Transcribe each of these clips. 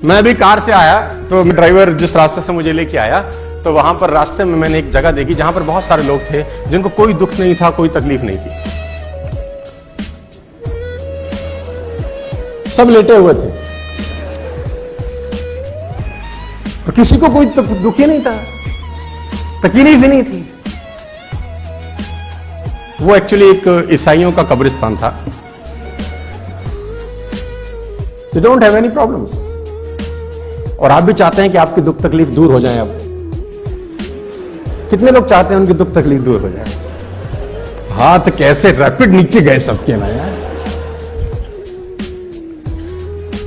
मैं अभी कार से आया तो ड्राइवर जिस रास्ते से मुझे लेके आया तो वहां पर रास्ते में मैंने एक जगह देखी जहां पर बहुत सारे लोग थे जिनको कोई दुख नहीं था, कोई तकलीफ नहीं थी, सब लेटे हुए थे और किसी को कोई दुख ही नहीं था, तकलीफ ही नहीं थी। वो एक्चुअली एक ईसाइयों का कब्रिस्तान था। They don't have any problems। और आप भी चाहते हैं कि आपकी दुख तकलीफ दूर हो जाए। अब कितने लोग चाहते हैं उनकी दुख तकलीफ दूर हो जाए? हाथ कैसे रैपिड नीचे गए सबके ना यार।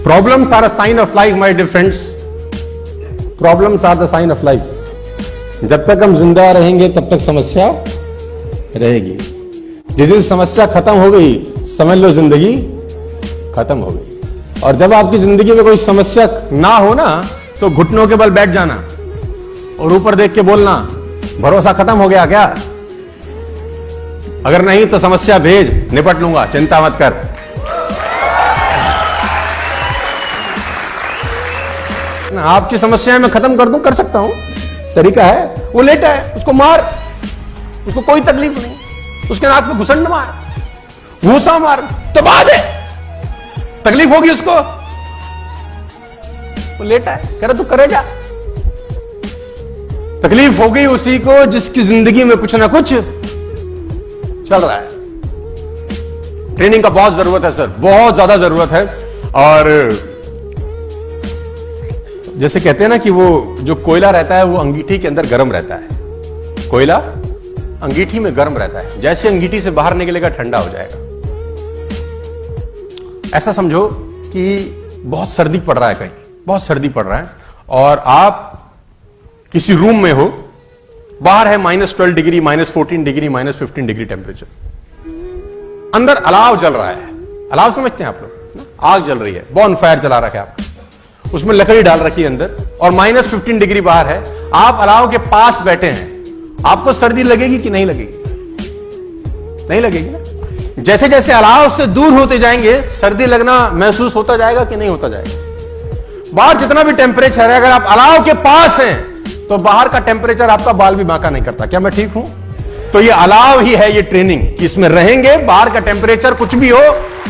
Problems are a sign of life my dear friends. Problems are the sign of life. जब तक हम जिंदा रहेंगे तब तक समस्या रहेगी। जिस दिन समस्या खत्म हो गई समझ लो जिंदगी खत्म हो गई। और जब आपकी जिंदगी में कोई समस्या ना हो ना तो घुटनों के बल बैठ जाना और ऊपर देख के बोलना, भरोसा खत्म हो गया क्या? अगर नहीं तो समस्या भेज, निपट लूंगा, चिंता मत कर। आपकी समस्या मैं खत्म कर दूं, कर सकता हूं, तरीका है। वो लेटा है, उसको मार, उसको कोई तकलीफ नहीं, उसके नाक में घुसंड मार, घूसा मार, दबा दे, तकलीफ होगी उसको। वो लेटा है, कह रहा तू करे जा। तकलीफ हो गई उसी को जिसकी जिंदगी में कुछ ना कुछ चल रहा है। ट्रेनिंग का बहुत जरूरत है सर, बहुत ज्यादा जरूरत है। और जैसे कहते हैं ना कि वो जो कोयला रहता है वो अंगीठी के अंदर गर्म रहता है। कोयला अंगीठी में गर्म रहता है, जैसे अंगीठी से बाहर निकलेगा ठंडा हो जाएगा। ऐसा समझो कि बहुत सर्दी पड़ रहा है, कहीं बहुत सर्दी पड़ रहा है और आप किसी रूम में हो, बाहर है -12 डिग्री, -14 डिग्री, -15 डिग्री टेम्परेचर, अंदर अलाव जल रहा है। अलाव समझते हैं आप लोग? आग जल रही है, बॉन फायर जला रखा है आपने, उसमें लकड़ी डाल रखी है अंदर और -15 डिग्री बाहर है। आप अलाव के पास बैठे हैं, आपको सर्दी लगेगी कि नहीं लगेगी? नहीं लगेगी ना। जैसे जैसे अलाव से दूर होते जाएंगे सर्दी लगना महसूस होता जाएगा कि नहीं होता जाएगा? बाहर जितना भी टेम्परेचर है, अगर आप अलाव के पास हैं तो बाहर का टेम्परेचर आपका बाल भी बांका नहीं करता। क्या मैं ठीक हूं? तो ये अलाव ही है, ये ट्रेनिंग कि इसमें रहेंगे, बाहर का टेम्परेचर कुछ भी हो,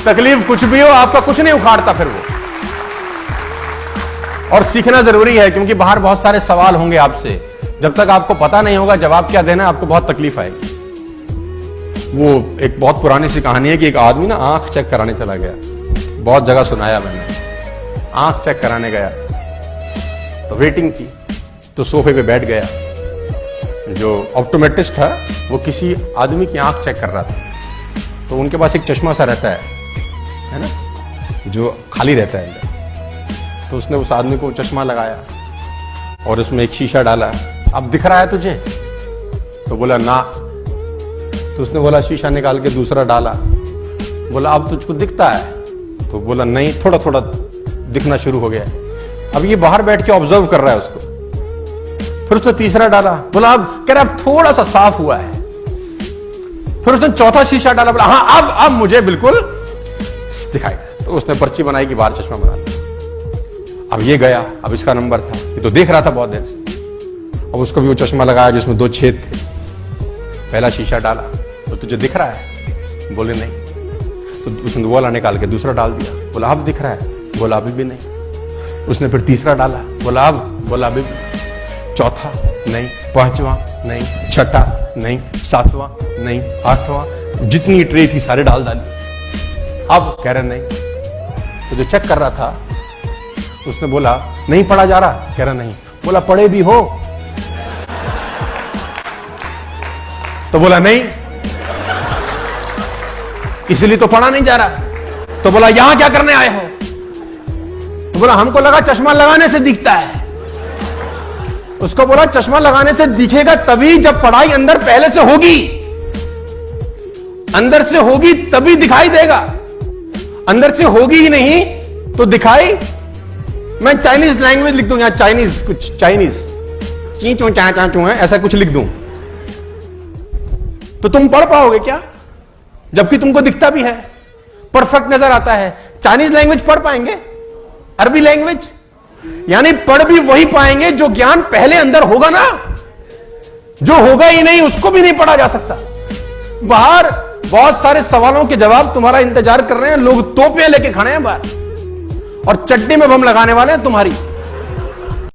तकलीफ कुछ भी हो, आपका कुछ नहीं उखाड़ता फिर वो। और सीखना जरूरी है क्योंकि बाहर बहुत सारे सवाल होंगे आपसे। जब तक आपको पता नहीं होगा जवाब क्या देना है, आपको बहुत तकलीफ आएगी। वो एक बहुत पुरानी सी कहानी है कि एक आदमी ना आंख चेक कराने चला गया। बहुत जगह सुनाया मैंने। आंख चेक कराने गया तो वेटिंग थी, तो सोफे पे बैठ गया। जो ऑप्टोमेट्रिस्ट था वो किसी आदमी की आंख चेक कर रहा था। तो उनके पास एक चश्मा सा रहता है ना, जो खाली रहता है अंदर। तो उसने उस आदमी को चश्मा लगाया और उसमें एक शीशा डाला। अब दिख रहा है तुझे? तो बोला ना। तो उसने बोला शीशा निकाल के दूसरा डाला। बोला अब तुझको दिखता है? तो बोला नहीं, थोड़ा थोड़ा दिखना शुरू हो गया। अब ये बाहर बैठ के ऑब्जर्व कर रहा है उसको। फिर उसने तीसरा डाला। बोला अब, कह रहा अब थोड़ा सा साफ हुआ है। फिर उसने चौथा शीशा डाला। बोला हाँ अब मुझे बिल्कुल दिखाई दे। तो उसने पर्ची बनाई कि बाहर चश्मा बना लिया। अब ये गया, अब इसका नंबर था, ये तो देख रहा था बहुत देर से। अब उसको भी वो चश्मा लगाया जिसमें 2 छेद थे। पहला शीशा डाला तो तुझे दिख रहा है? बोले नहीं। तो उसने वाला निकाल के दूसरा डाल दिया। बोला अब दिख रहा है? बोला अभी भी नहीं। उसने फिर तीसरा डाला। बोला अब? बोला अभी भी। चौथा नहीं, पांचवा नहीं, छठा नहीं, सातवां नहीं, आठवां, जितनी ट्रे थी सारे डाल डाली। अब कह रहे नहीं। तो जो चेक कर रहा था उसने बोला नहीं पढ़ा जा रहा? कह रहा नहीं। बोला पढ़े भी हो? तो बोला नहीं, इसलिए तो पढ़ा नहीं जा रहा। तो बोला यहां क्या करने आए हो? तो बोला हमको लगा चश्मा लगाने से दिखता है। उसको बोला चश्मा लगाने से दिखेगा तभी जब पढ़ाई अंदर पहले से होगी, अंदर से होगी तभी दिखाई देगा। अंदर से होगी ही नहीं तो दिखाई। मैं चाइनीज लैंग्वेज लिख दूं, यहां चाइनीज, कुछ चाइनीज ची चो चा चा चो है, ऐसा कुछ लिख दूं तो तुम पढ़ पाओगे क्या? जबकि तुमको दिखता भी है, परफेक्ट नजर आता है। चाइनीज लैंग्वेज पढ़ पाएंगे? अरबी लैंग्वेज यानी पढ़ भी वही पाएंगे जो ज्ञान पहले अंदर होगा ना। जो होगा ही नहीं उसको भी नहीं पढ़ा जा सकता। बाहर बहुत सारे सवालों के जवाब तुम्हारा इंतजार कर रहे हैं, लोग तोपियां लेके खड़े हैं बाहर और चड्डी में बम लगाने वाले हैं तुम्हारी।